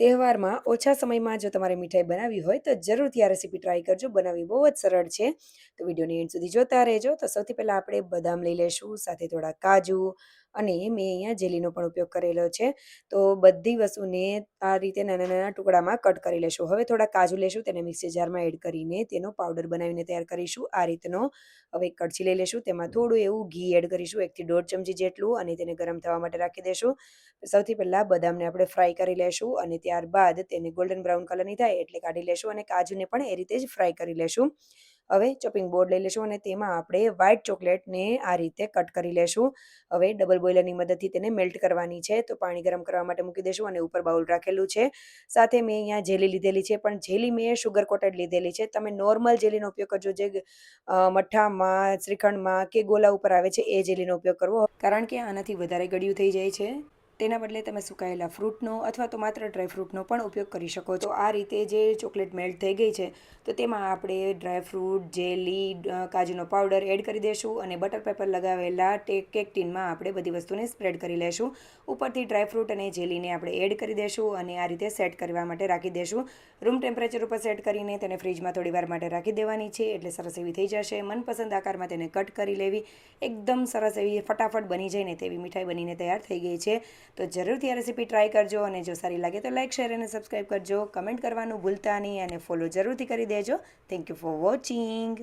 તહેવારમાં ઓછા સમયમાં જો તમારે મીઠાઈ બનાવવી હોય તો જરૂરથી આ રેસીપી ટ્રાય કરજો. બનાવવી બહુ જ સરળ છે. તો વિડીયોની એન્ડ સુધી જોતા રહેજો. તો સૌથી પહેલાં આપણે બદામ લઈ લેશું, સાથે થોડા કાજુ અને મેં અહીંયા જેલીનો પણ ઉપયોગ કરેલો છે. તો બધી વસ્તુને આ રીતે નાના નાના ટુકડામાં કટ કરી લેશું. હવે થોડા કાજુ લેશું, તેને મિક્સર જારમાં એડ કરીને તેનો પાવડર બનાવીને તૈયાર કરીશું. આ રીતનો હવે એક કડછી લઈ લેશું, તેમાં થોડું એવું ઘી એડ કરીશું, 1 થી 1.5 ચમચી જેટલું, અને તેને ગરમ થવા માટે રાખી દેશું. સૌથી પહેલાં બદામને આપણે ફ્રાય કરી લેશું અને ત્યારબાદ તેને ગોલ્ડન બ્રાઉન કલરની થાય એટલે કાઢી લેશું અને કાજુને પણ એ રીતે જ ફ્રાય કરી લેશું. હવે ચોપિંગ બોર્ડ લઈ લેશું અને તેમાં આપણે વ્હાઇટ ચોકલેટને આ રીતે કટ કરી લેશું. હવે ડબલ બોઇલરની મદદથી તેને મેલ્ટ કરવાની છે. તો પાણી ગરમ કરવા માટે મૂકી દઈશું અને ઉપર બાઉલ રાખેલું છે. સાથે મેં અહીંયા જેલી લીધેલી છે, પણ જેલી મેં શુગર કોટેડ લીધેલી છે. તમે નોર્મલ જેલીનો ઉપયોગ કરજો, જે મઠ્ઠામાં, શ્રીખંડમાં કે ગોલા ઉપર આવે છે એ જેલીનો ઉપયોગ કરવો, કારણ કે આનાથી વધારે ગળ્યું થઈ જાય છે. તેના બદલે તમે સુકાયેલા ફ્રૂટનો અથવા તો માત્ર ડ્રાયફ્રૂટનો પણ ઉપયોગ કરી શકો છો. આ રીતે જે ચોકલેટ મેલ્ટ થઈ ગઈ છે તો તેમાં આપણે ડ્રાયફ્રૂટ, જેલી, કાજુનો પાવડર એડ કરી દઈશું અને બટર પેપર લગાવેલા કેક ટીનમાં આપણે બધી વસ્તુને સ્પ્રેડ કરી લેશું. ઉપરથી ડ્રાયફ્રૂટ અને જેલીને આપણે એડ કરી દઈશું અને આ રીતે સેટ કરવા માટે રાખી દઈશું. રૂમ ટેમ્પરેચર ઉપર સેટ કરીને તેને ફ્રીજમાં થોડી વાર માટે રાખી દેવાની છે, એટલે સરસ એવી થઈ જશે. મનપસંદ આકારમાં તેને કટ કરી લેવી. એકદમ સરસ એવી ફટાફટ બની જાય ને તેવી મીઠાઈ બનીને તૈયાર થઈ ગઈ છે. તો જરૂરથી આ રેસીપી ટ્રાય કરજો અને જો સારી લાગે તો લાઇક, શેર અને સબસ્ક્રાઈબ કરજો. કમેન્ટ કરવાનું ભૂલતા નહીં અને ફોલો જરૂરથી કરી દેજો. Thank you for watching.